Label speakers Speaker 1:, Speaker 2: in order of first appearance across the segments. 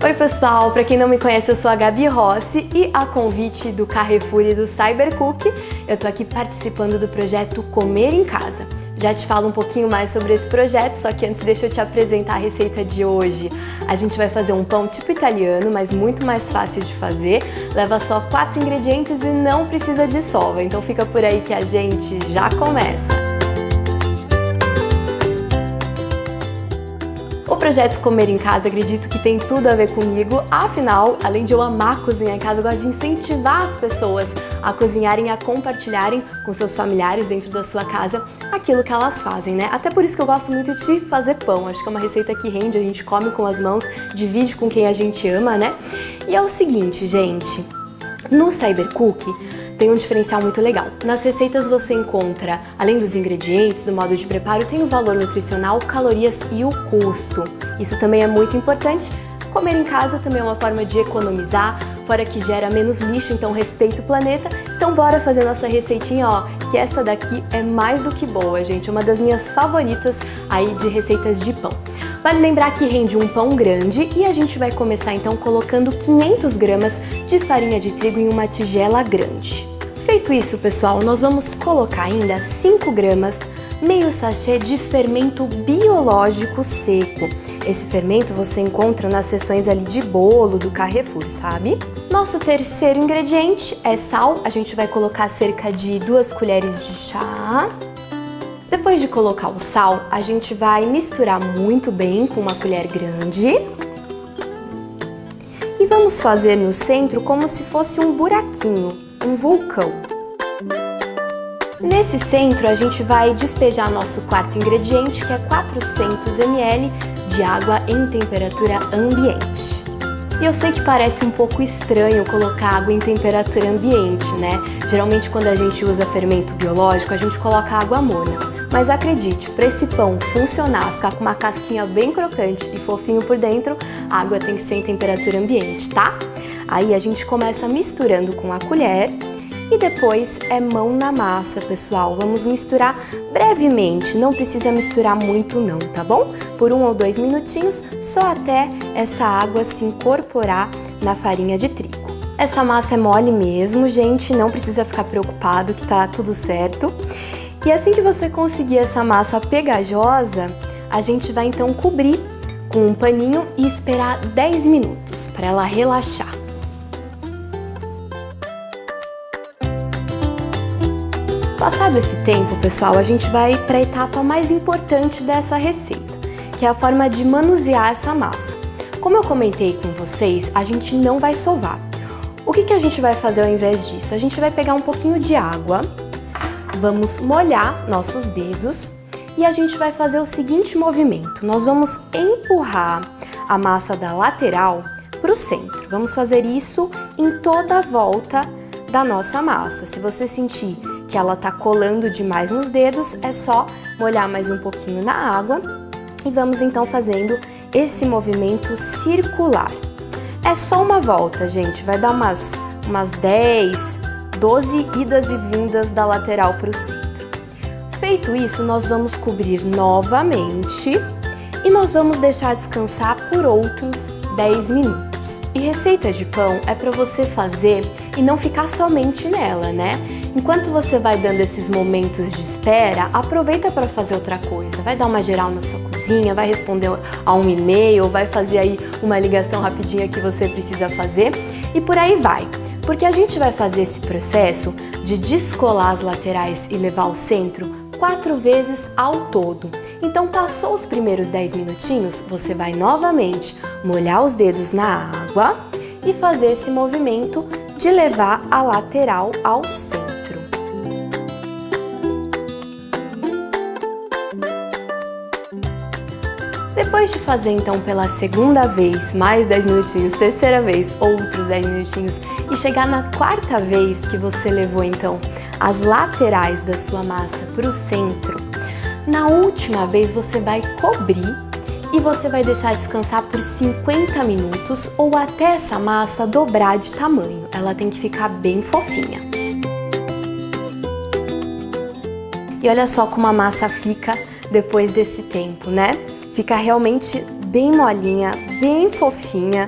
Speaker 1: Oi pessoal, para quem não me conhece, eu sou a Gabi Rossi e a convite do Carrefour e do Cybercook, eu tô aqui participando do projeto Comer em Casa. Já te falo um pouquinho mais sobre esse projeto, só que antes deixa eu te apresentar a receita de hoje. A gente vai fazer um pão tipo italiano, mas muito mais fácil de fazer. Leva só 4 ingredientes e não precisa de sova, então fica por aí que a gente já começa. O projeto Comer em Casa, acredito que tem tudo a ver comigo, afinal, além de eu amar cozinhar em casa, eu gosto de incentivar as pessoas a cozinharem, a compartilharem com seus familiares dentro da sua casa aquilo que elas fazem, né? Até por isso que eu gosto muito de fazer pão, acho que é uma receita que rende, a gente come com as mãos, divide com quem a gente ama, né? E é o seguinte, gente, no Cybercook tem um diferencial muito legal. Nas receitas você encontra, além dos ingredientes, do modo de preparo, tem o valor nutricional, calorias e o custo. Isso também é muito importante. Comer em casa também é uma forma de economizar, fora que gera menos lixo, então respeita o planeta. Então bora fazer nossa receitinha, ó, que essa daqui é mais do que boa, gente. É uma das minhas favoritas aí de receitas de pão. Vale lembrar que rende um pão grande e a gente vai começar então colocando 500 gramas de farinha de trigo em uma tigela grande. Feito isso, pessoal, nós vamos colocar ainda 5 gramas, meio sachê de fermento biológico seco. Esse fermento você encontra nas seções ali de bolo do Carrefour, sabe? Nosso terceiro ingrediente é sal. A gente vai colocar cerca de 2 colheres de chá. Depois de colocar o sal, a gente vai misturar muito bem com uma colher grande. E vamos fazer no centro como se fosse um buraquinho, um vulcão. Nesse centro, a gente vai despejar nosso quarto ingrediente, que é 400 ml de água em temperatura ambiente. E eu sei que parece um pouco estranho colocar água em temperatura ambiente, né? Geralmente quando a gente usa fermento biológico, a gente coloca água morna. Mas acredite, para esse pão funcionar, ficar com uma casquinha bem crocante e fofinho por dentro, a água tem que ser em temperatura ambiente, tá? Aí a gente começa misturando com a colher e depois é mão na massa, pessoal. Vamos misturar brevemente, não precisa misturar muito não, tá bom? Por 1 ou 2 minutinhos, só até essa água se incorporar na farinha de trigo. Essa massa é mole mesmo, gente, não precisa ficar preocupado que tá tudo certo. E assim que você conseguir essa massa pegajosa, a gente vai então cobrir com um paninho e esperar 10 minutos para ela relaxar. Passado esse tempo, pessoal, a gente vai para a etapa mais importante dessa receita, que é a forma de manusear essa massa. Como eu comentei com vocês, a gente não vai sovar. O que a gente vai fazer ao invés disso? A gente vai pegar um pouquinho de água, vamos molhar nossos dedos e a gente vai fazer o seguinte movimento. Nós vamos empurrar a massa da lateral para o centro. Vamos fazer isso em toda a volta da nossa massa. Se você sentir que ela tá colando demais nos dedos, é só molhar mais um pouquinho na água e vamos então fazendo esse movimento circular. É só uma volta, gente, vai dar umas 10, 12 idas e vindas da lateral para o centro. Feito isso, nós vamos cobrir novamente e nós vamos deixar descansar por outros 10 minutos. E receita de pão é para você fazer e não ficar somente nela, né? Enquanto você vai dando esses momentos de espera, aproveita para fazer outra coisa. Vai dar uma geral na sua cozinha, vai responder a um e-mail, vai fazer aí uma ligação rapidinha que você precisa fazer e por aí vai. Porque a gente vai fazer esse processo de descolar as laterais e levar ao centro 4 vezes ao todo. Então passou os primeiros 10 minutinhos, você vai novamente molhar os dedos na água e fazer esse movimento de levar a lateral ao centro. Depois de fazer então pela segunda vez, mais 10 minutinhos, terceira vez, outros 10 minutinhos e chegar na 4ª vez que você levou então as laterais da sua massa para o centro, na última vez você vai cobrir e você vai deixar descansar por 50 minutos ou até essa massa dobrar de tamanho. Ela tem que ficar bem fofinha. E olha só como a massa fica depois desse tempo, né? Fica realmente bem molinha, bem fofinha.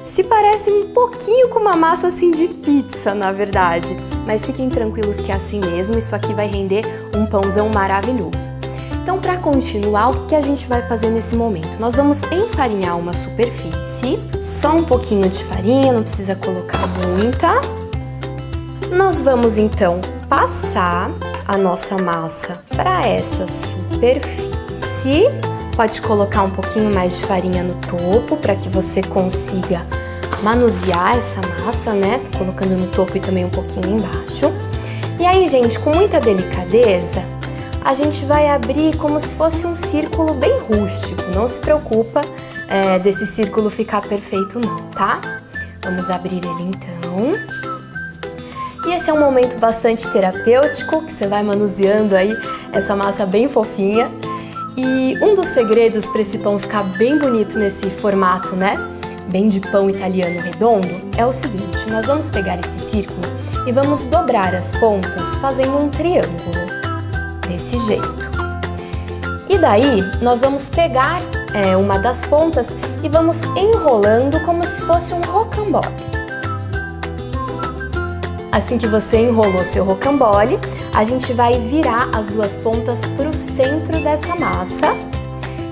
Speaker 1: Se parece um pouquinho com uma massa assim de pizza, na verdade, mas fiquem tranquilos que é assim mesmo, isso aqui vai render um pãozão maravilhoso. Então, para continuar, o que a gente vai fazer nesse momento? Nós vamos enfarinhar uma superfície, só um pouquinho de farinha, não precisa colocar muita. Nós vamos então passar a nossa massa para essa superfície. Pode colocar um pouquinho mais de farinha no topo para que você consiga manusear essa massa, né? Tô colocando no topo e também um pouquinho embaixo. E aí, gente, com muita delicadeza, a gente vai abrir como se fosse um círculo bem rústico. Não se preocupa desse círculo ficar perfeito não, tá? Vamos abrir ele então. E esse é um momento bastante terapêutico, que você vai manuseando aí essa massa bem fofinha. E um dos segredos para esse pão ficar bem bonito nesse formato, né? Bem de pão italiano redondo, é o seguinte, nós vamos pegar esse círculo e vamos dobrar as pontas fazendo um triângulo. Desse jeito. E daí, nós vamos pegar uma das pontas e vamos enrolando como se fosse um rocambole. Assim que você enrolou seu rocambole, a gente vai virar as duas pontas para o centro dessa massa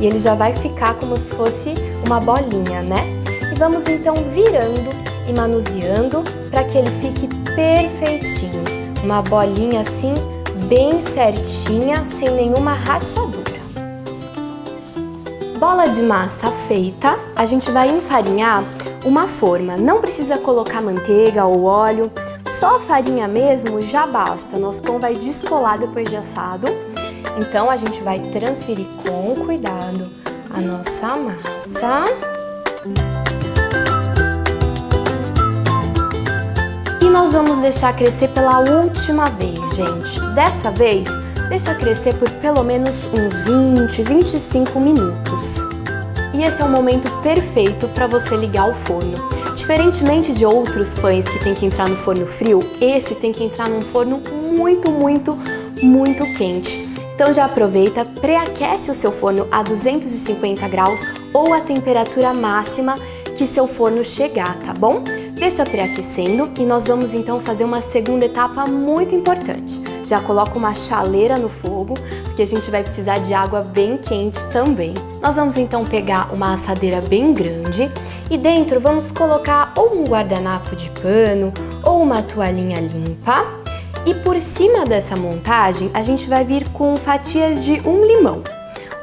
Speaker 1: e ele já vai ficar como se fosse uma bolinha, né? E vamos então virando e manuseando para que ele fique perfeitinho. Uma bolinha assim, bem certinha, sem nenhuma rachadura. Bola de massa feita, a gente vai enfarinhar uma forma. Não precisa colocar manteiga ou óleo, só a farinha mesmo já basta. Nosso pão vai descolar depois de assado. Então a gente vai transferir com cuidado a nossa massa. E nós vamos deixar crescer pela última vez, gente. Dessa vez, deixa crescer por pelo menos uns 20, 25 minutos. E esse é o momento perfeito para você ligar o forno. Diferentemente de outros pães que tem que entrar no forno frio, esse tem que entrar num forno muito, muito, muito quente. Então já aproveita, pré-aquece o seu forno a 250 graus ou a temperatura máxima que seu forno chegar, tá bom? Deixa pré-aquecendo e nós vamos então fazer uma segunda etapa muito importante. Já coloca uma chaleira no fogo, porque a gente vai precisar de água bem quente também. Nós vamos então pegar uma assadeira bem grande e dentro vamos colocar ou um guardanapo de pano ou uma toalhinha limpa. E por cima dessa montagem a gente vai vir com fatias de um limão.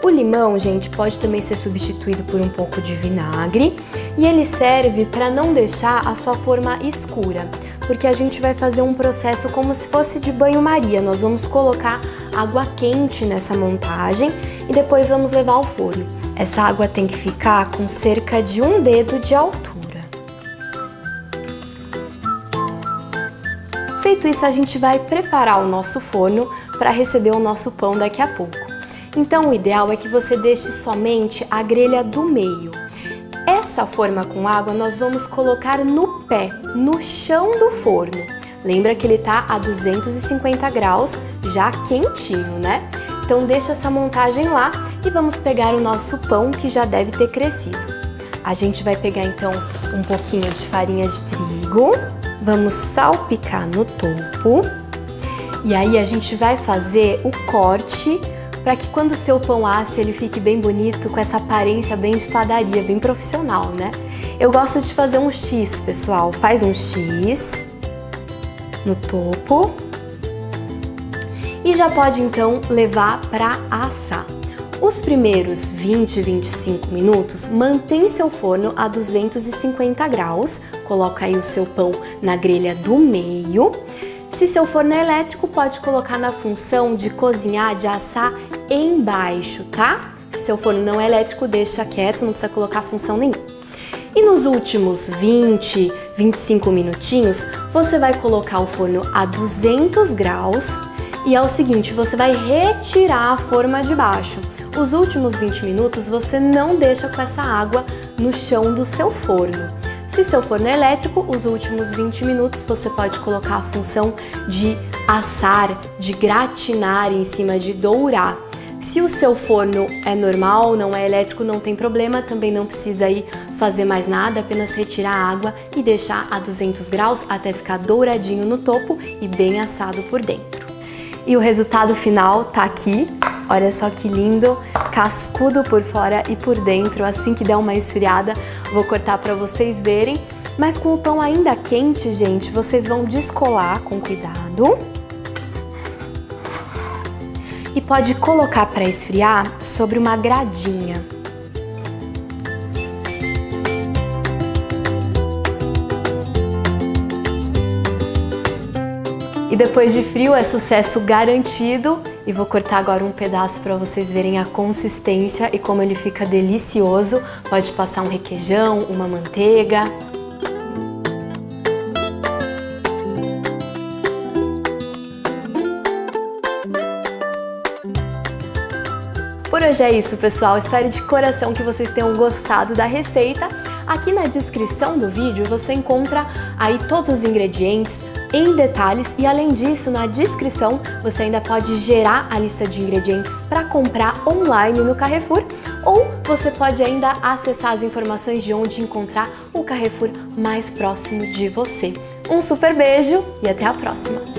Speaker 1: O limão, gente, pode também ser substituído por um pouco de vinagre e ele serve para não deixar a sua forma escura, porque a gente vai fazer um processo como se fosse de banho-maria. Nós vamos colocar água quente nessa montagem e depois vamos levar ao forno. Essa água tem que ficar com cerca de um dedo de altura. Feito isso, a gente vai preparar o nosso forno para receber o nosso pão daqui a pouco. Então, o ideal é que você deixe somente a grelha do meio. Essa forma com água nós vamos colocar no pé, no chão do forno. Lembra que ele tá a 250 graus, já quentinho, né? Então deixa essa montagem lá e vamos pegar o nosso pão que já deve ter crescido. A gente vai pegar então um pouquinho de farinha de trigo, vamos salpicar no topo e aí a gente vai fazer o corte para que quando o seu pão asse ele fique bem bonito, com essa aparência bem de padaria, bem profissional, né? Eu gosto de fazer um X, pessoal. Faz um X no topo e já pode então levar para assar. Os primeiros 20, 25 minutos, mantém seu forno a 250 graus, coloca aí o seu pão na grelha do meio. Se seu forno é elétrico, pode colocar na função de cozinhar, de assar embaixo, tá? Se seu forno não é elétrico, deixa quieto, não precisa colocar função nenhuma. E nos últimos 20, 25 minutinhos, você vai colocar o forno a 200 graus e é o seguinte, você vai retirar a forma de baixo. Os últimos 20 minutos você não deixa com essa água no chão do seu forno. Se seu forno é elétrico, os últimos 20 minutos você pode colocar a função de assar, de gratinar em cima, de dourar. Se o seu forno é normal, não é elétrico, não tem problema, também não precisa ir fazer mais nada, apenas retirar a água e deixar a 200 graus até ficar douradinho no topo e bem assado por dentro. E o resultado final tá aqui, olha só que lindo, cascudo por fora e por dentro. Assim que der uma esfriada, vou cortar para vocês verem. Mas com o pão ainda quente, gente, vocês vão descolar com cuidado. E pode colocar para esfriar sobre uma gradinha. E depois de frio é sucesso garantido. E vou cortar agora um pedaço para vocês verem a consistência e como ele fica delicioso. Pode passar um requeijão, uma manteiga. Por hoje é isso, pessoal. Espero de coração que vocês tenham gostado da receita. Aqui na descrição do vídeo você encontra aí todos os ingredientes em detalhes e, além disso, na descrição você ainda pode gerar a lista de ingredientes para comprar online no Carrefour, ou você pode ainda acessar as informações de onde encontrar o Carrefour mais próximo de você. Um super beijo e até a próxima!